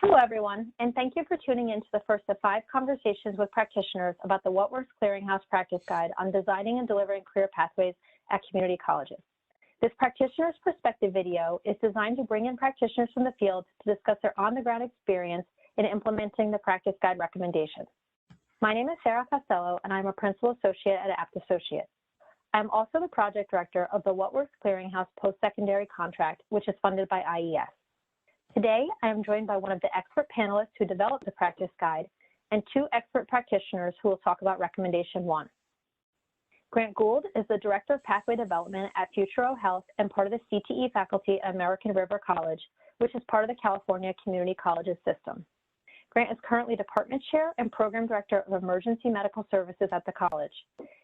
Hello, everyone, and thank you for tuning in to the first of 5 conversations with practitioners about the What Works Clearinghouse Practice Guide on designing and delivering career pathways at community colleges. This practitioner's perspective video is designed to bring in practitioners from the field to discuss their on-the-ground experience in implementing the practice guide recommendations. My name is Sarah Costello, and I'm a principal associate at Abt Associates. I'm also the project director of the What Works Clearinghouse Post-Secondary Contract, which is funded by IES. Today, I am joined by one of the expert panelists who developed the practice guide and 2 expert practitioners who will talk about recommendation 1. Grant Gould is the Director of Pathway Development at Futuro Health and part of the CTE faculty at American River College, which is part of the California Community Colleges system. Grant is currently Department Chair and Program Director of Emergency Medical Services at the college.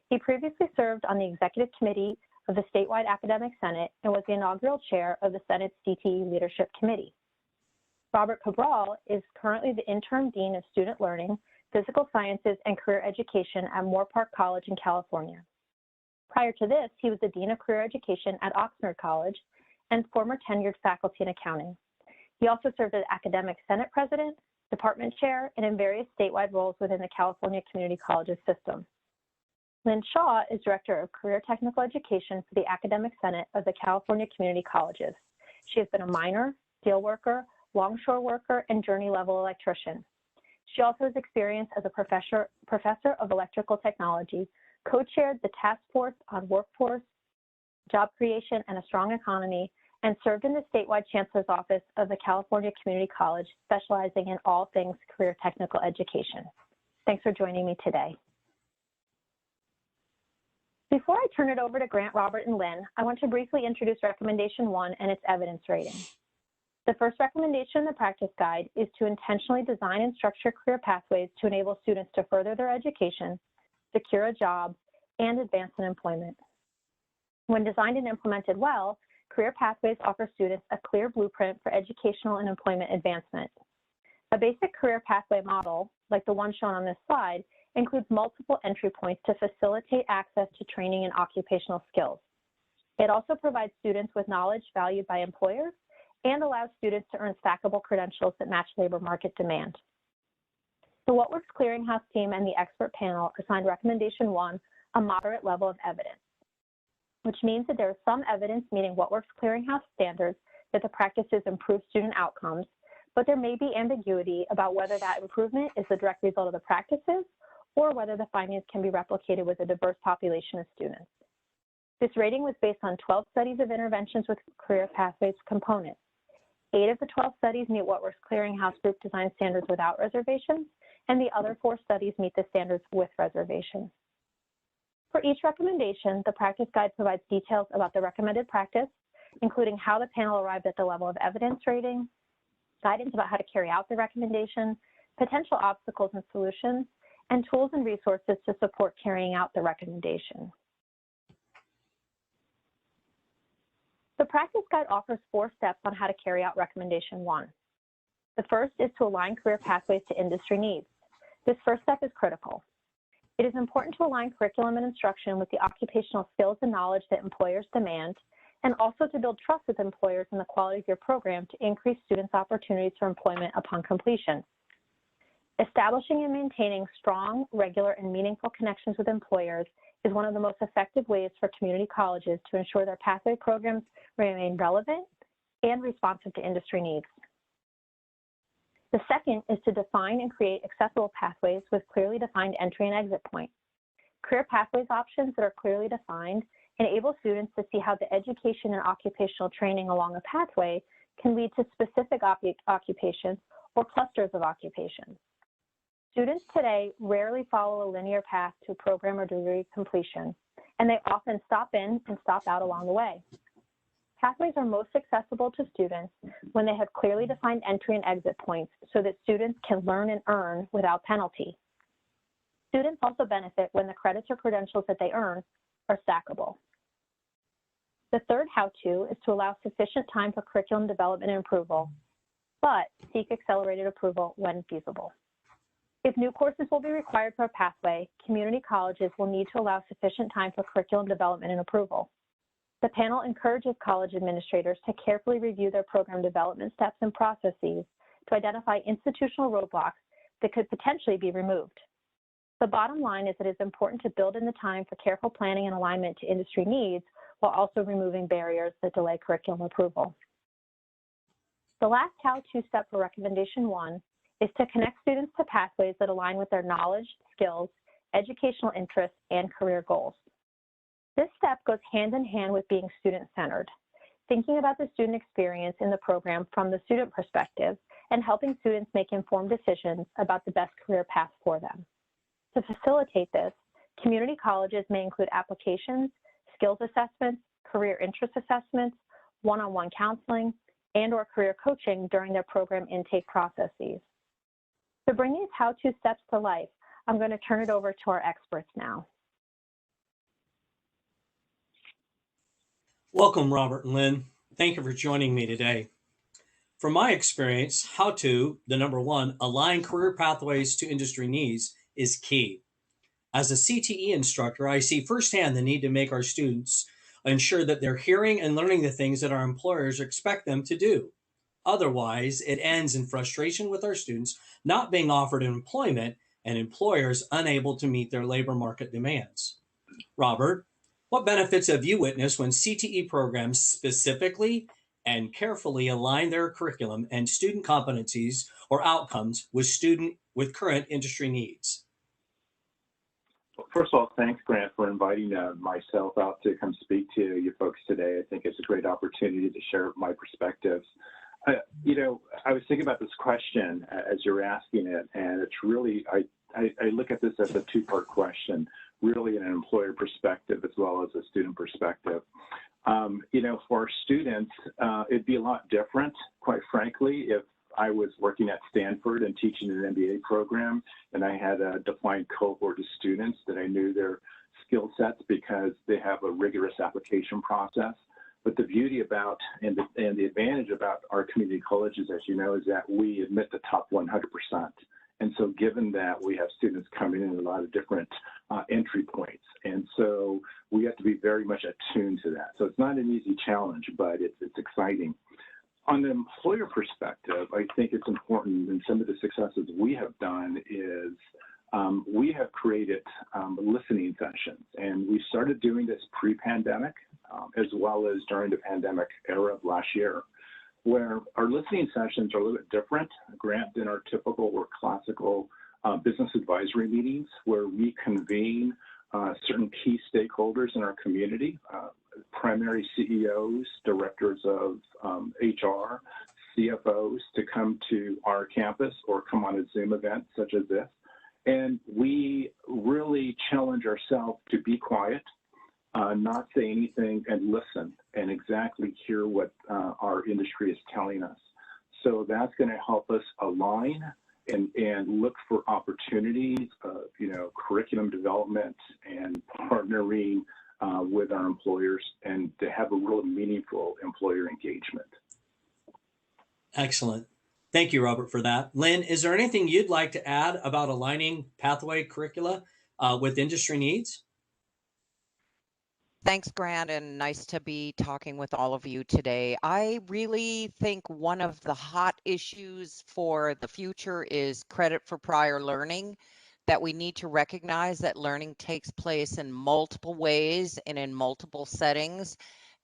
He previously served on the Executive Committee of the Statewide Academic Senate and was the inaugural Chair of the Senate's CTE Leadership Committee. Robert Cabral is currently the Interim Dean of Student Learning, Physical Sciences, and Career Education at Moorpark College in California. Prior to this, he was the Dean of Career Education at Oxnard College and former tenured faculty in accounting. He also served as Academic Senate President, Department Chair, and in various statewide roles within the California Community Colleges system. Lynn Shaw is Director of Career Technical Education for the Academic Senate of the California Community Colleges. She has been a miner, steelworker, longshore worker, and journey-level electrician. She also has experience as a professor of electrical technology, co-chaired the Task Force on Workforce, Job Creation, and a Strong Economy, and served in the statewide Chancellor's Office of the California Community College, specializing in all things career technical education. Thanks for joining me today. Before I turn it over to Grant, Robert, and Lynn, I want to briefly introduce Recommendation 1 and its evidence rating. The first recommendation in the practice guide is to intentionally design and structure career pathways to enable students to further their education, secure a job, and advance in employment. When designed and implemented well, career pathways offer students a clear blueprint for educational and employment advancement. A basic career pathway model, like the one shown on this slide, includes multiple entry points to facilitate access to training and occupational skills. It also provides students with knowledge valued by employers and allows students to earn stackable credentials that match labor market demand. The What Works Clearinghouse team and the expert panel assigned Recommendation 1 a moderate level of evidence, which means that there is some evidence meeting What Works Clearinghouse standards that the practices improve student outcomes, but there may be ambiguity about whether that improvement is the direct result of the practices or whether the findings can be replicated with a diverse population of students. This rating was based on 12 studies of interventions with career pathways components. 8 of the 12 studies meet What Works Clearinghouse group design standards without reservations, and the other 4 studies meet the standards with reservations. For each recommendation, the practice guide provides details about the recommended practice, including how the panel arrived at the level of evidence rating, guidance about how to carry out the recommendation, potential obstacles and solutions, and tools and resources to support carrying out the recommendation. The practice guide offers 4 steps on how to carry out Recommendation 1. The first is to align career pathways to industry needs. This first step is critical. It is important to align curriculum and instruction with the occupational skills and knowledge that employers demand, and also to build trust with employers in the quality of your program to increase students' opportunities for employment upon completion. Establishing and maintaining strong, regular, and meaningful connections with employers is one of the most effective ways for community colleges to ensure their pathway programs remain relevant and responsive to industry needs. The second is to define and create accessible pathways with clearly defined entry and exit points. Career pathways options that are clearly defined enable students to see how the education and occupational training along a pathway can lead to specific occupations or clusters of occupations. Students today rarely follow a linear path to program or degree completion, and they often stop in and stop out along the way. Pathways are most accessible to students when they have clearly defined entry and exit points so that students can learn and earn without penalty. Students also benefit when the credits or credentials that they earn are stackable. The third how-to is to allow sufficient time for curriculum development and approval, but seek accelerated approval when feasible. If new courses will be required for a pathway, community colleges will need to allow sufficient time for curriculum development and approval. The panel encourages college administrators to carefully review their program development steps and processes to identify institutional roadblocks that could potentially be removed. The bottom line is that it's important to build in the time for careful planning and alignment to industry needs while also removing barriers that delay curriculum approval. The last how-to step for recommendation 1 is to connect students to pathways that align with their knowledge, skills, educational interests, and career goals. This step goes hand in hand with being student-centered, thinking about the student experience in the program from the student perspective and helping students make informed decisions about the best career path for them. To facilitate this, community colleges may include applications, skills assessments, career interest assessments, one-on-one counseling, and/or career coaching during their program intake processes. To bring these how-to steps to life, I'm going to turn it over to our experts now. Welcome, Robert and Lynn. Thank you for joining me today. From my experience, how to, the number 1, align career pathways to industry needs is key. As a CTE instructor, I see firsthand the need to make our students ensure that they're hearing and learning the things that our employers expect them to do. Otherwise, it ends in frustration with our students not being offered employment and employers unable to meet their labor market demands. Robert, what benefits have you witnessed when CTE programs specifically and carefully align their curriculum and student competencies or outcomes with current industry needs? Well, first of all, thanks, Grant, for inviting myself out to come speak to you folks today. I think it's a great opportunity to share my perspectives. I was thinking about this question as you're asking it, and it's really, I look at this as a two-part question, really in an employer perspective as well as a student perspective. For our students, it'd be a lot different, quite frankly, if I was working at Stanford and teaching an MBA program, and I had a defined cohort of students that I knew their skill sets because they have a rigorous application process. But the beauty about and the advantage about our community colleges, as you know, is that we admit the top 100%. And so given that, we have students coming in a lot of different entry points. And so we have to be very much attuned to that. So it's not an easy challenge, but it's exciting. On the employer perspective, I think it's important, and some of the successes we have done is we have created listening sessions, and we started doing this pre-pandemic as well as during the pandemic era of last year, where our listening sessions are a little bit different, Grant, than our typical or classical business advisory meetings, where we convene certain key stakeholders in our community, primary CEOs, directors of HR, CFOs, to come to our campus or come on a Zoom event such as this. And we really challenge ourselves to be quiet, not say anything, and listen and exactly hear what our industry is telling us. So that's going to help us align and look for opportunities of, curriculum development and partnering with our employers, and to have a real meaningful employer engagement. Excellent. Thank you, Robert, for that. Lynn, is there anything you'd like to add about aligning pathway curricula with industry needs? Thanks, Grant, and nice to be talking with all of you today. I really think one of the hot issues for the future is credit for prior learning, that we need to recognize that learning takes place in multiple ways and in multiple settings.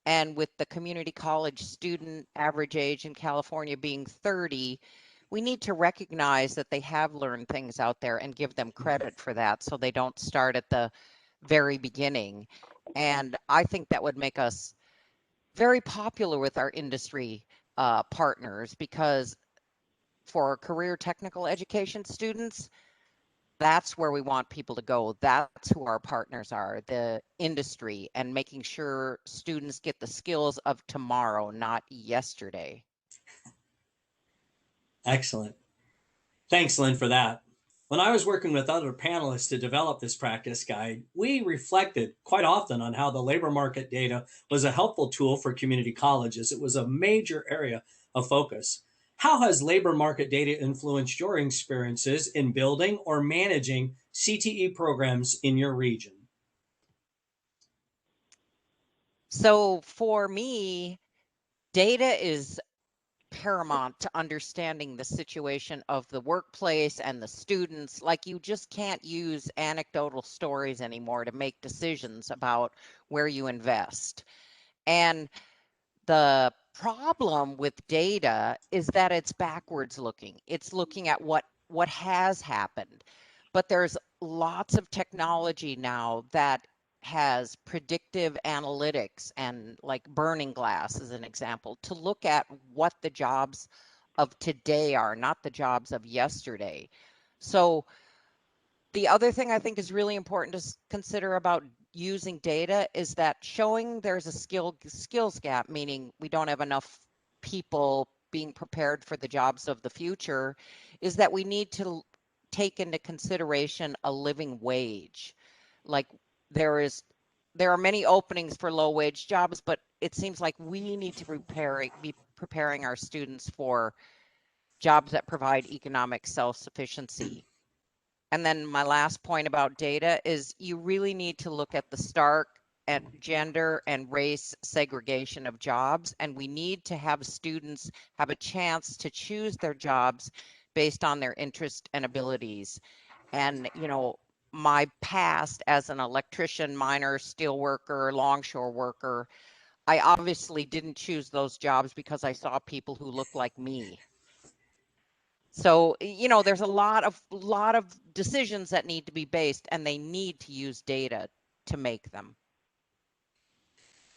And with the community college student average age in California being 30, we need to recognize that they have learned things out there and give them credit for that so they don't start at the very beginning. And I think that would make us very popular with our industry partners, because for career technical education students, that's where we want people to go. That's who our partners are, the industry, and making sure students get the skills of tomorrow, not yesterday. Excellent. Thanks, Lynn, for that. When I was working with other panelists to develop this practice guide, we reflected quite often on how the labor market data was a helpful tool for community colleges. It was a major area of focus. How has labor market data influenced your experiences in building or managing CTE programs in your region? So for me, data is paramount to understanding the situation of the workplace and the students. Like, you just can't use anecdotal stories anymore to make decisions about where you invest. And the problem with data is that it's backwards looking. It's looking at what has happened. But there's lots of technology now that has predictive analytics, and like Burning Glass is an example, to look at what the jobs of today are, not the jobs of yesterday. So the other thing I think is really important to consider about using data is that showing there's a skills gap, meaning we don't have enough people being prepared for the jobs of the future, is that we need to take into consideration a living wage. Like, there are many openings for low wage jobs, but it seems like we need to be preparing our students for jobs that provide economic self-sufficiency. And then my last point about data is you really need to look at the stark and gender and race segregation of jobs, and we need to have students have a chance to choose their jobs based on their interest and abilities. And, you know, my past as an electrician, miner, steel worker, longshore worker, I obviously didn't choose those jobs because I saw people who looked like me. So, you know, there's a lot of decisions that need to be based, and they need to use data to make them.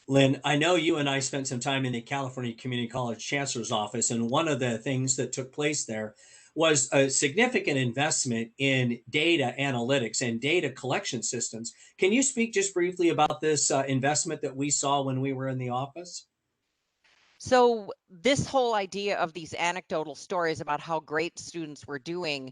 Lynn, I know you and I spent some time in the California Community College Chancellor's Office, and one of the things that took place there was a significant investment in data analytics and data collection systems. Can you speak just briefly about this investment that we saw when we were in the office? So this whole idea of these anecdotal stories about how great students were doing,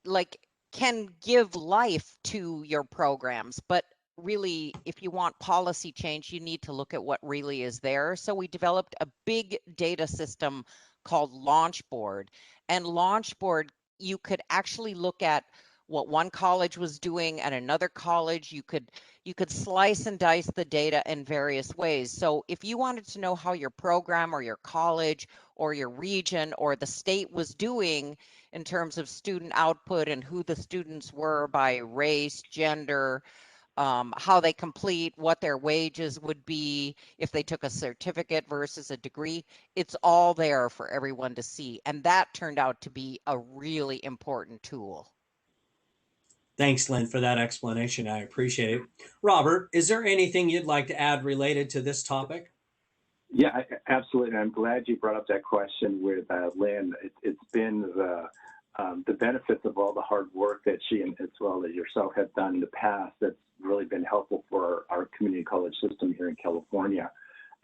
like, can give life to your programs, but really, if you want policy change, you need to look at what really is there. So we developed a big data system called Launchboard. And Launchboard, you could actually look at what one college was doing at another college. You could slice and dice the data in various ways. So if you wanted to know how your program or your college or your region or the state was doing in terms of student output and who the students were by race, gender, how they complete, what their wages would be if they took a certificate versus a degree, it's all there for everyone to see. And that turned out to be a really important tool. Thanks, Lynn, for that explanation. I appreciate it. Robert, is there anything you'd like to add related to this topic? Yeah, absolutely. I'm glad you brought up that question with Lynn. It's been the benefits of all the hard work that she and as well as yourself have done in the past that's really been helpful for our community college system here in California.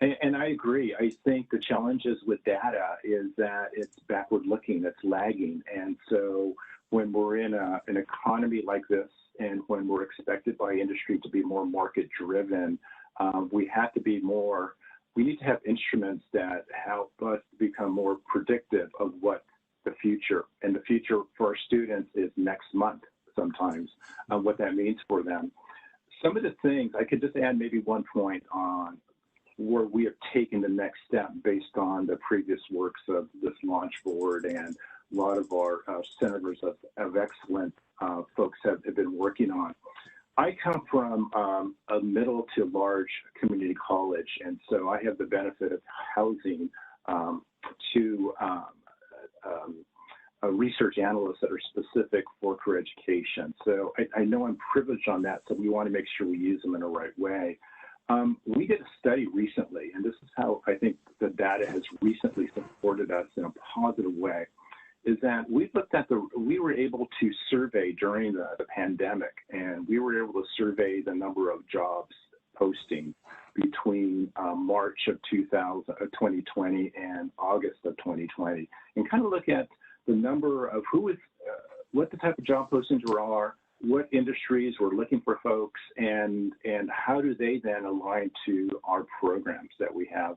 And I agree. I think the challenges with data is that it's backward looking, it's lagging. And so when we're in an economy like this and when we're expected by industry to be more market driven, we need to have instruments that help us become more predictive of what the future, and the future for our students is next month sometimes, what that means for them. Some of the things, I could just add maybe one point on where we have taken the next step based on the previous works of this launch board, and a lot of our centers of excellence folks have been working on. I come from a middle to large community college, and so I have the benefit of housing two research analysts that are specific for career education. So I know I'm privileged on that, so we want to make sure we use them in the right way. We did a study recently, and this is how I think the data has recently supported us in a positive way, is that we were able to survey during the pandemic, and we were able to survey the number of jobs posting between March of 2020 and August of 2020, and kind of look at the number of what the type of job postings are, what industries were looking for folks, and how do they then align to our programs that we have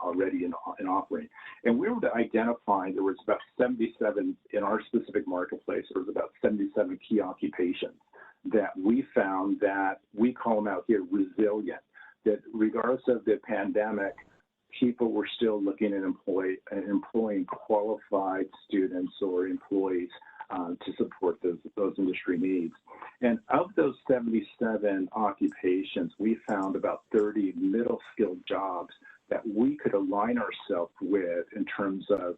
already in offering. And we were able to identify there was about 77 in our specific marketplace. There was about 77 key occupations that we found that we call them out here resilient, that regardless of the pandemic, people were still looking at employing qualified students or employees to support those industry needs. And of those 77 occupations, we found about 30 middle skilled jobs that we could align ourselves with in terms of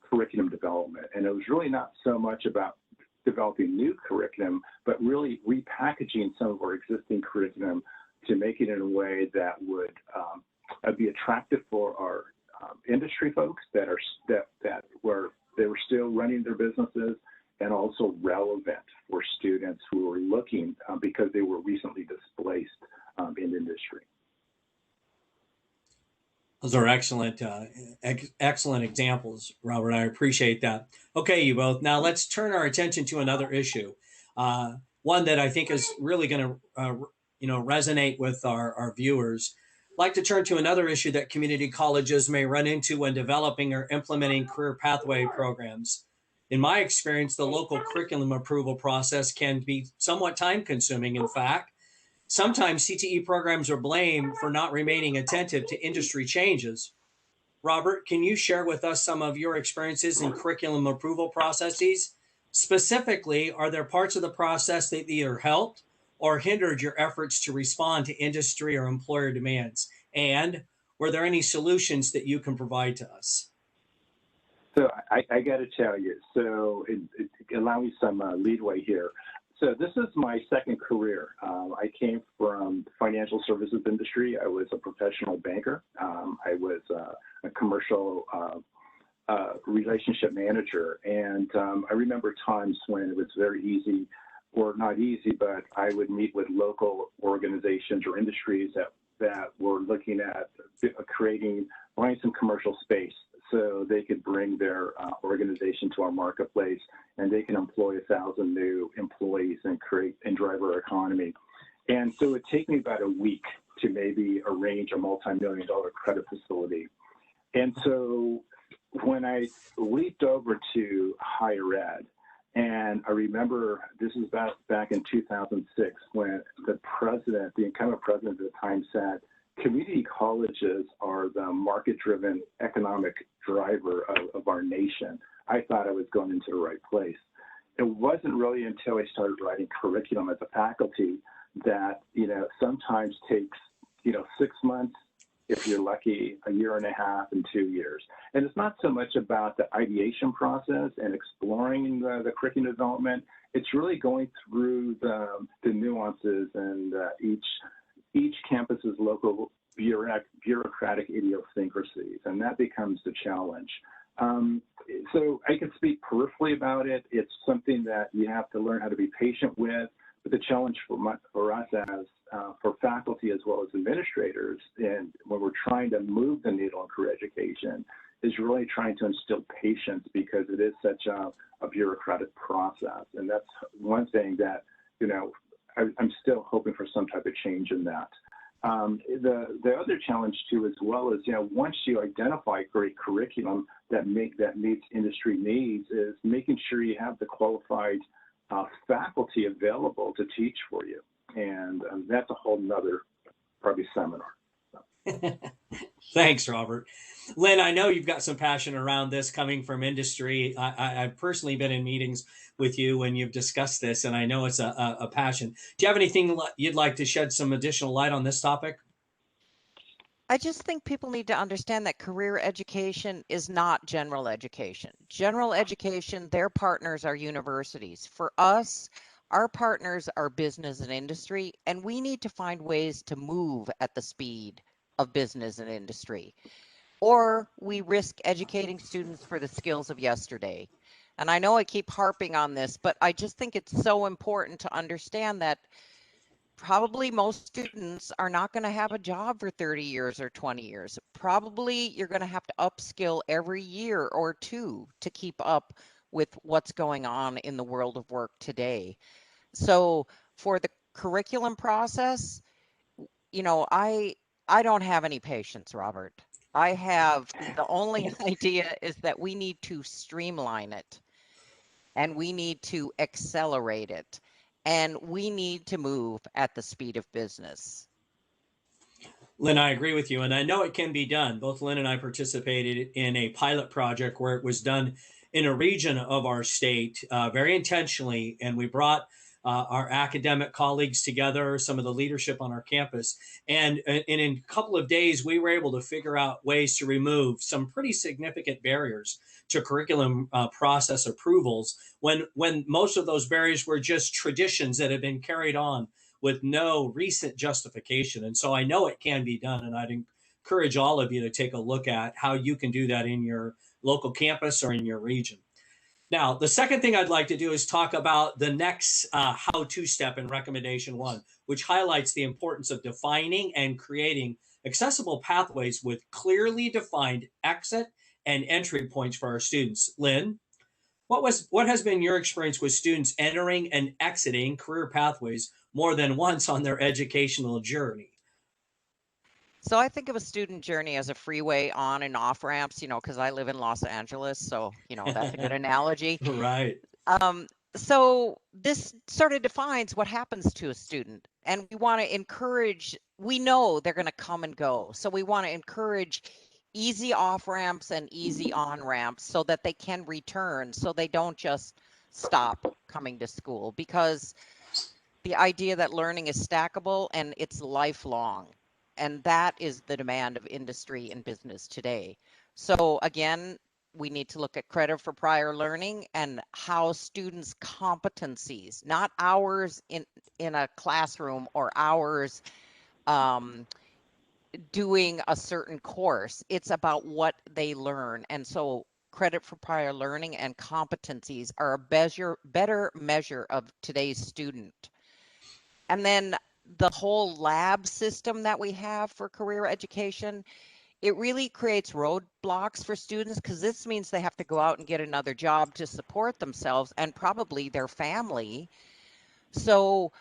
curriculum development. And it was really not so much about developing new curriculum, but really repackaging some of our existing curriculum to make it in a way that would be attractive for our industry folks that were still running their businesses, and also relevant for students who were looking because they were recently displaced in industry. Those are excellent, excellent examples, Robert. I appreciate that. Okay, you both. Now let's turn our attention to another issue, one that I think is really going to, resonate with our viewers. I'd like to turn to another issue that community colleges may run into when developing or implementing career pathway programs. In my experience, the local curriculum approval process can be somewhat time-consuming. In fact, sometimes CTE programs are blamed for not remaining attentive to industry changes. Robert, can you share with us some of your experiences in curriculum approval processes? Specifically, are there parts of the process that either helped or hindered your efforts to respond to industry or employer demands? And were there any solutions that you can provide to us? So I got to tell you, so allow me some leadway here. So this is my second career. I came from the financial services industry. I was a professional banker. I was a commercial relationship manager. And I remember times when it was very easy, or not easy, but I would meet with local organizations or industries that were looking at buying some commercial space so they could bring their organization to our marketplace, and they can employ 1,000 new employees and drive our economy. And so it would take me about a week to maybe arrange a multi-million-dollar credit facility. And so when I leaped over to higher ed, and I remember this is back in 2006 when the incumbent president at the time said, community colleges are the market-driven economic driver of our nation. I thought I was going into the right place. It wasn't really until I started writing curriculum as a faculty that, sometimes takes, 6 months, if you're lucky, a year and a half and 2 years. And it's not so much about the ideation process and exploring the curriculum development. It's really going through the nuances and each campus's local bureaucratic idiosyncrasies, and that becomes the challenge. So I can speak peripherally about it. It's something that you have to learn how to be patient with, but the challenge for us as for faculty as well as administrators, and when we're trying to move the needle in career education, is really trying to instill patience, because it is such a bureaucratic process. And that's one thing that, I'm still hoping for some type of change in that. The other challenge too, as well, is once you identify great curriculum that meets industry needs, is making sure you have the qualified faculty available to teach for you, and that's a whole nother probably seminar. Thanks, Robert. Lynn, I know you've got some passion around this coming from industry. I've personally been in meetings with you when you've discussed this, and I know it's a passion. Do you have anything you'd like to shed some additional light on this topic? I just think people need to understand that career education is not general education. General education, their partners are universities. For us, our partners are business and industry, and we need to find ways to move at the speed of business and industry, or we risk educating students for the skills of yesterday. And I know I keep harping on this, but I just think it's so important to understand that probably most students are not going to have a job for 30 years or 20 years. Probably you're going to have to upskill every year or two to keep up with what's going on in the world of work today. So for the curriculum process, I don't have any patience, Robert. The only idea is that we need to streamline it, and we need to accelerate it, and we need to move at the speed of business. Lynn, I agree with you, and I know it can be done. Both Lynn and I participated in a pilot project where it was done in a region of our state very intentionally, and we brought our academic colleagues together, some of the leadership on our campus, and in a couple of days, we were able to figure out ways to remove some pretty significant barriers to curriculum process approvals when most of those barriers were just traditions that had been carried on with no recent justification. And so I know it can be done, and I'd encourage all of you to take a look at how you can do that in your local campus or in your region. Now, the second thing I'd like to do is talk about the next how-to step in recommendation 1, which highlights the importance of defining and creating accessible pathways with clearly defined exit and entry points for our students. Lynn, what has been your experience with students entering and exiting career pathways more than once on their educational journey? So I think of a student journey as a freeway on and off ramps, because I live in Los Angeles, so that's a good analogy. Right. So this sort of defines what happens to a student, and we want to encourage. We know they're going to come and go, so we want to encourage easy off ramps and easy on ramps so that they can return, so they don't just stop coming to school, because the idea that learning is stackable and it's lifelong. And that is the demand of industry and business today. So again, we need to look at credit for prior learning and how students' competencies, not hours in a classroom or hours doing a certain course. It's about what they learn. And so credit for prior learning and competencies are a better measure of today's student. And then the whole lab system that we have for career education, it really creates roadblocks for students, because this means they have to go out and get another job to support themselves and probably their family. So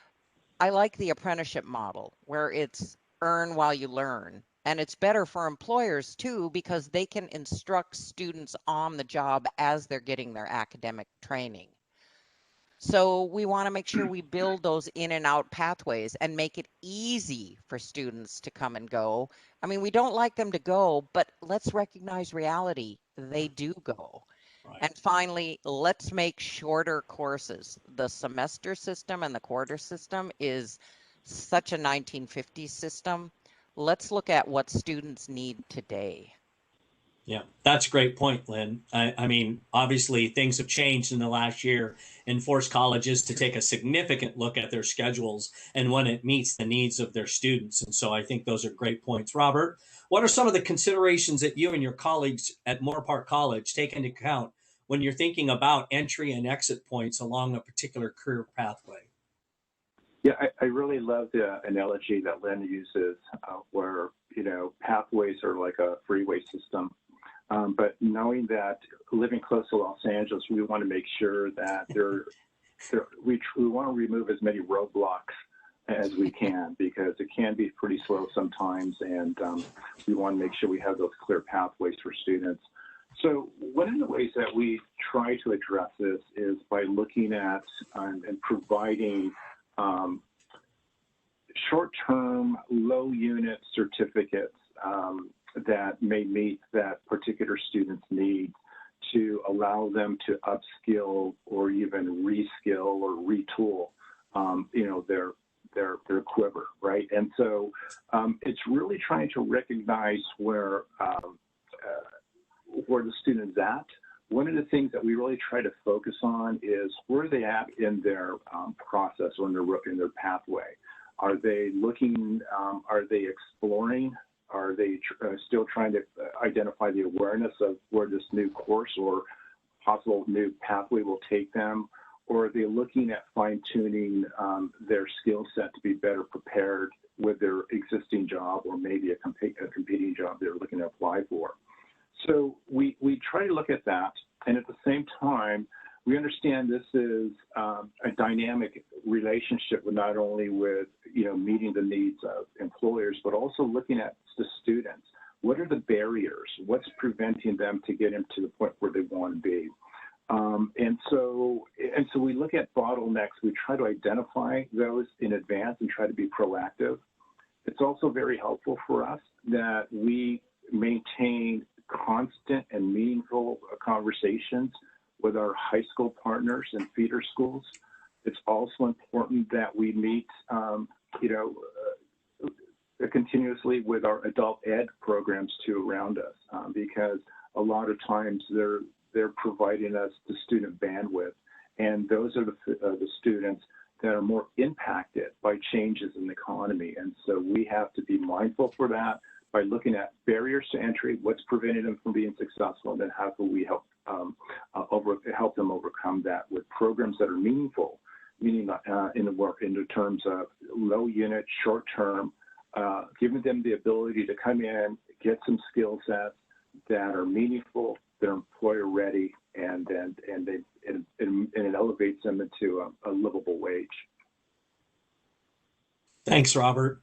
I like the apprenticeship model where it's earn while you learn. And it's better for employers too, because they can instruct students on the job as they're getting their academic training. So we want to make sure we build those in and out pathways and make it easy for students to come and go. I mean, we don't like them to go, but let's recognize reality. They do go. Right. And finally, let's make shorter courses. The semester system and the quarter system is such a 1950s system. Let's look at what students need today. Yeah, that's a great point, Lynn. I mean, obviously things have changed in the last year and forced colleges to take a significant look at their schedules and when it meets the needs of their students. And so I think those are great points. Robert, what are some of the considerations that you and your colleagues at Moorpark College take into account when you're thinking about entry and exit points along a particular career pathway? Yeah, I really love the analogy that Lynn uses where, pathways are like a freeway system. But knowing that living close to Los Angeles, we want to make sure that we want to remove as many roadblocks as we can, because it can be pretty slow sometimes, and we want to make sure we have those clear pathways for students. So one of the ways that we try to address this is by looking at and providing short-term, low-unit certificates that may meet that particular student's needs to allow them to upskill or even reskill or retool, their quiver, right? And so it's really trying to recognize where the student's at. One of the things that we really try to focus on is where are they at in their process or in their pathway. Are they looking? Are they exploring? Are they still trying to identify the awareness of where this new course or possible new pathway will take them? Or are they looking at fine-tuning their skill set to be better prepared with their existing job or maybe a competing job they're looking to apply for? So we try to look at that, and at the same time, we understand this is a dynamic relationship with not only with meeting the needs of employers, but also looking at the students. What are the barriers? What's preventing them to get them to the point where they want to be? And so we look at bottlenecks. We try to identify those in advance and try to be proactive. It's also very helpful for us that we maintain constant and meaningful conversations with our high school partners and feeder schools. It's also important that we meet, continuously with our adult ed programs too around us, because a lot of times they're providing us the student bandwidth, and those are the students that are more impacted by changes in the economy. And so we have to be mindful for that by looking at barriers to entry, what's preventing them from being successful, and then how can we help them overcome that with programs that are meaningful, meaning in terms of low unit, short term, giving them the ability to come in, get some skill sets that are meaningful, they're employer ready, and it elevates them into a livable wage. Thanks, Robert.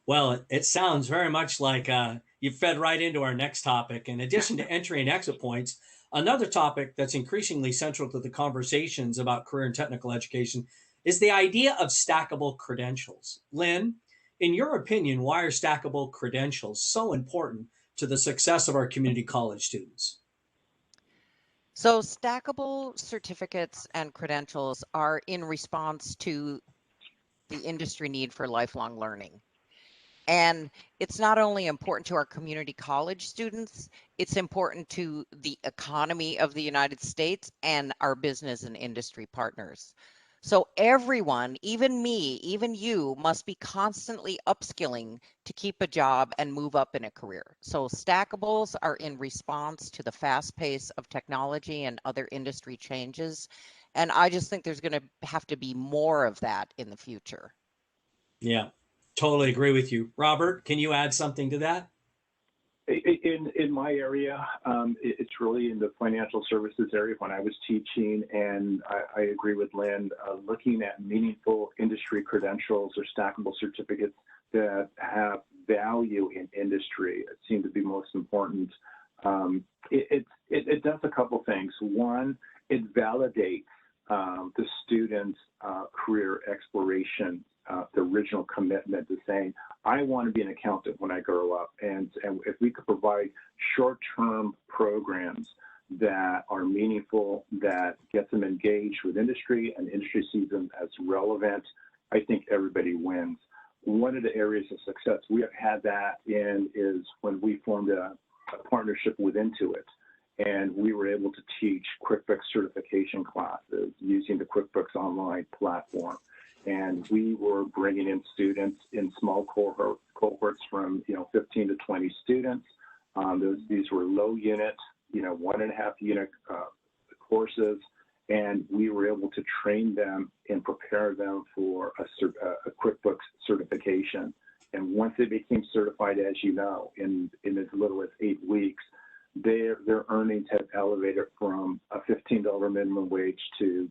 Well, it sounds very much like you fed right into our next topic. In addition to entry and exit points, another topic that's increasingly central to the conversations about career and technical education is the idea of stackable credentials. Lynn, in your opinion, why are stackable credentials so important to the success of our community college students? So stackable certificates and credentials are in response to the industry need for lifelong learning. And it's not only important to our community college students, it's important to the economy of the United States and our business and industry partners. So everyone, even me, even you, must be constantly upskilling to keep a job and move up in a career. So stackables are in response to the fast pace of technology and other industry changes. And I just think there's going to have to be more of that in the future. Yeah, totally agree with you. Robert, can you add something to that? In my area, it's really in the financial services area when I was teaching, and I agree with Lynn, looking at meaningful industry credentials or stackable certificates that have value in industry seem to be most important. It does a couple things. One, it validates the student's career exploration, the original commitment to saying, I want to be an accountant when I grow up. And if we could provide short-term programs that are meaningful, that get them engaged with industry and industry sees them as relevant, I think everybody wins. One of the areas of success we have had that in is when we formed a partnership with Intuit. And we were able to teach QuickBooks certification classes using the QuickBooks Online platform. And we were bringing in students in small cohorts from 15 to 20 students. These were low unit, 1.5 unit courses, and we were able to train them and prepare them for a QuickBooks certification. And once they became certified, as you know, in as little as 8 weeks, their earnings have elevated from a $15 minimum wage to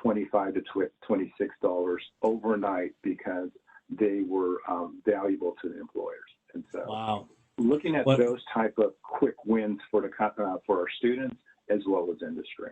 $25 to $26 overnight because they were valuable to the employers. And so, wow, looking at those type of quick wins for our students as well as industry.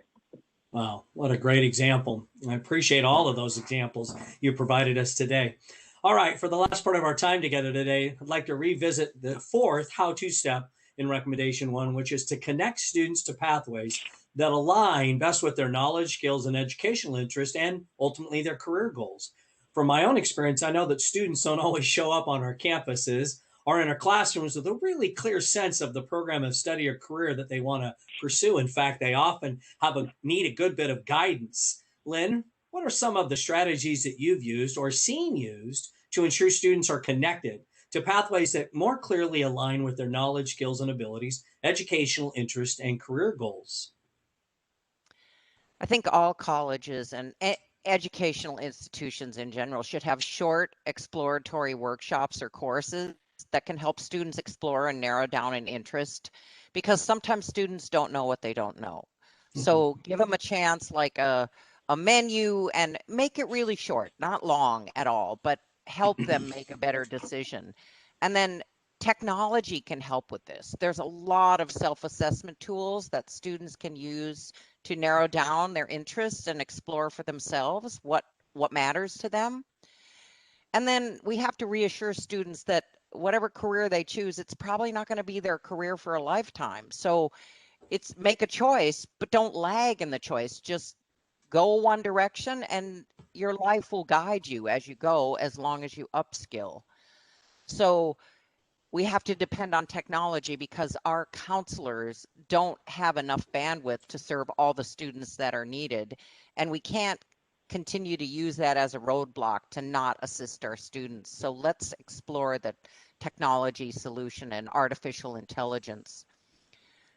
Wow, what a great example. I appreciate all of those examples you provided us today. All right, for the last part of our time together today, I'd like to revisit the fourth how-to step in recommendation 1, which is to connect students to pathways that align best with their knowledge, skills, and educational interest, and ultimately their career goals. From my own experience, I know that students don't always show up on our campuses or in our classrooms with a really clear sense of the program of study or career that they want to pursue. In fact, they often need a good bit of guidance. Lynn, what are some of the strategies that you've used or seen used to ensure students are connected to pathways that more clearly align with their knowledge, skills, and abilities, educational interest, and career goals? I think all colleges and educational institutions in general should have short exploratory workshops or courses that can help students explore and narrow down an interest, because sometimes students don't know what they don't know. So give them a chance, like a menu, and make it really short, not long at all, but help them make a better decision. And then technology can help with this. There's a lot of self-assessment tools that students can use to narrow down their interests and explore for themselves what matters to them. And then we have to reassure students that whatever career they choose, it's probably not going to be their career for a lifetime. So it's make a choice, but don't lag in the choice. Just go one direction and your life will guide you as you go, as long as you upskill. So we have to depend on technology because our counselors don't have enough bandwidth to serve all the students that are needed. And we can't continue to use that as a roadblock to not assist our students. So let's explore the technology solution and artificial intelligence.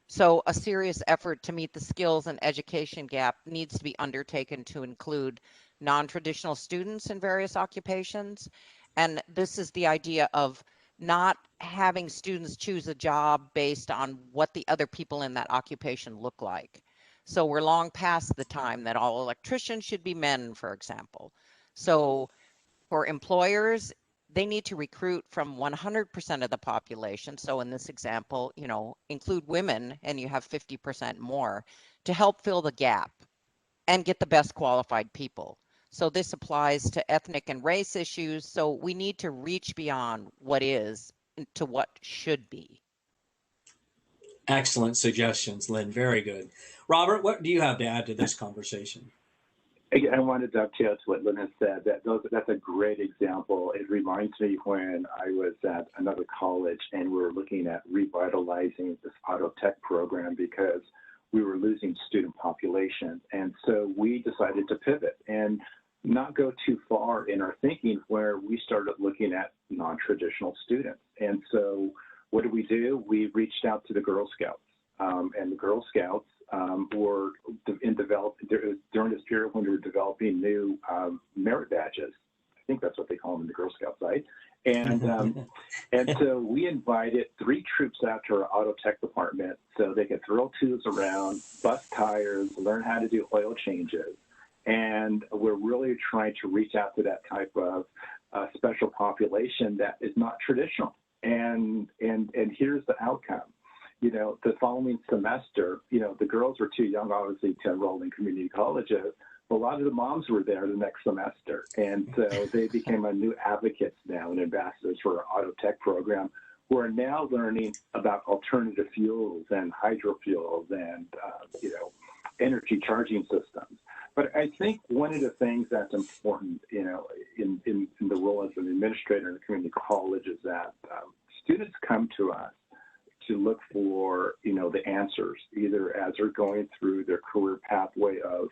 So a serious effort to meet the skills and education gap needs to be undertaken to include non-traditional students in various occupations. And this is the idea of not having students choose a job based on what the other people in that occupation look like. So we're long past the time that all electricians should be men, for example. So for employers, they need to recruit from 100% of the population. So in this example, include women and you have 50% more to help fill the gap and get the best qualified people. So this applies to ethnic and race issues. So we need to reach beyond what is to what should be. Excellent suggestions, Lynn. Very good. Robert, what do you have to add to this conversation? I wanted to dovetail to what Lynn has said. That's a great example. It reminds me when I was at another college and we were looking at revitalizing this auto tech program because we were losing student population. And so we decided to pivot and not go too far in our thinking, where we started looking at non-traditional students. And so what did we do? We reached out to the Girl Scouts, and the Girl Scouts were during this period when we were developing new merit badges. I think that's what they call them in the Girl Scouts, right? And and so we invited 3 troops out to our auto tech department so they could throw tubes around, bust tires, learn how to do oil changes. And we're really trying to reach out to that type of special population that is not traditional. And here's the outcome. The following semester, the girls were too young, obviously, to enroll in community colleges, but a lot of the moms were there the next semester. And so they became new advocates now and ambassadors for our auto tech program, who are now learning about alternative fuels and hydrofuels and, energy charging systems. But I think one of the things that's important, in the role as an administrator in a community college is that students come to us to look for, the answers, either as they're going through their career pathway of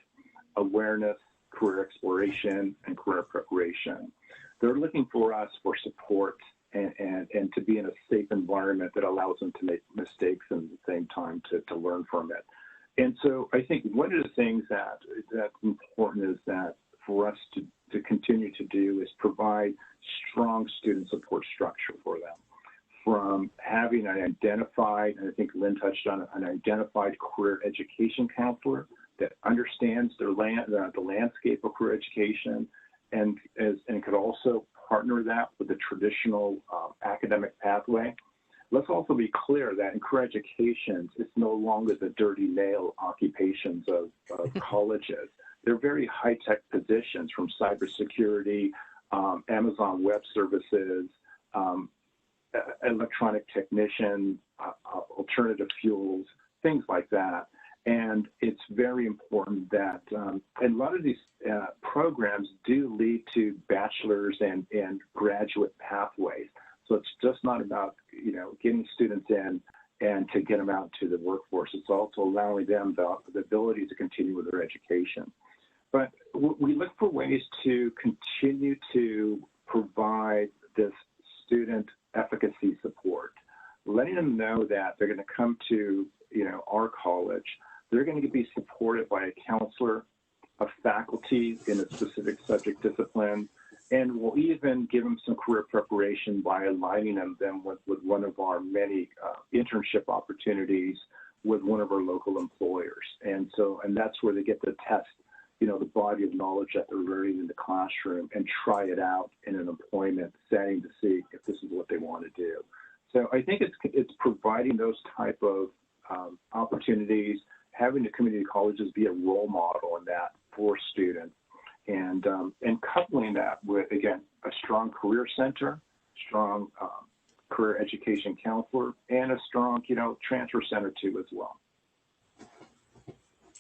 awareness, career exploration, and career preparation. They're looking for us for support and to be in a safe environment that allows them to make mistakes and at the same time to learn from it. And so I think one of the things that's important is that for us to continue to do is provide strong student support structure for them. From having an identified, and I think Lynn touched on it, an identified career education counselor that understands the landscape of career education and could also partner that with the traditional academic pathway. Let's also be clear that in career education, it's no longer the dirty male occupations of colleges. They're very high-tech positions, from cybersecurity, Amazon Web Services, electronic technician, alternative fuels, things like that. And it's very important that, and a lot of these programs do lead to bachelor's and graduate pathways. So it's just not about, getting students in and to get them out to the workforce. It's also allowing them the ability to continue with their education. But we look for ways to continue to provide this student efficacy support, letting them know that they're going to come to, our college. They're going to be supported by a counselor, a faculty in a specific subject discipline, and we'll even give them some career preparation by aligning them with one of our many internship opportunities with one of our local employers. And that's where they get to test, the body of knowledge that they're learning in the classroom and try it out in an employment setting to see if this is what they want to do. So I think it's providing those type of opportunities, having the community colleges be a role model in that for students, And coupling that with, again, a strong career center, strong career education counselor, and a strong, transfer center too as well.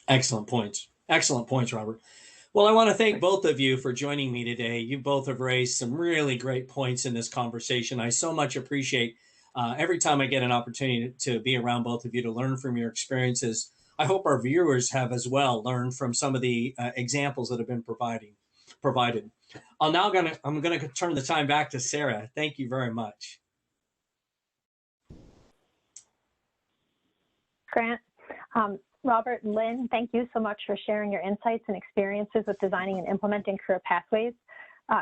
Excellent points. Excellent points, Robert. Well, I want to thank both of you for joining me today. You both have raised some really great points in this conversation. I so much appreciate every time I get an opportunity to be around both of you to learn from your experiences. I hope our viewers have as well learned from some of the examples that have been provided. I'm going to turn the time back to Sarah. Thank you very much. Grant, Robert and Lynn, thank you so much for sharing your insights and experiences with designing and implementing career pathways.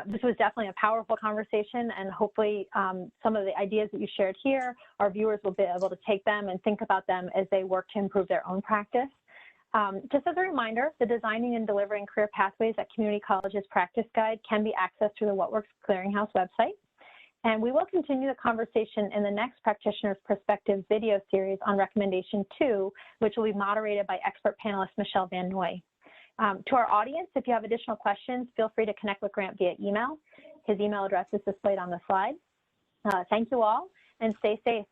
This was definitely a powerful conversation, and hopefully some of the ideas that you shared here, our viewers will be able to take them and think about them as they work to improve their own practice. Just as a reminder, the Designing and Delivering Career Pathways at Community Colleges Practice Guide can be accessed through the What Works Clearinghouse website. And we will continue the conversation in the next Practitioner's Perspective video series on Recommendation 2, which will be moderated by expert panelist Michelle Van Noy. To our audience, if you have additional questions, feel free to connect with Grant via email. His email address is displayed on the slide. Thank you all, and stay safe.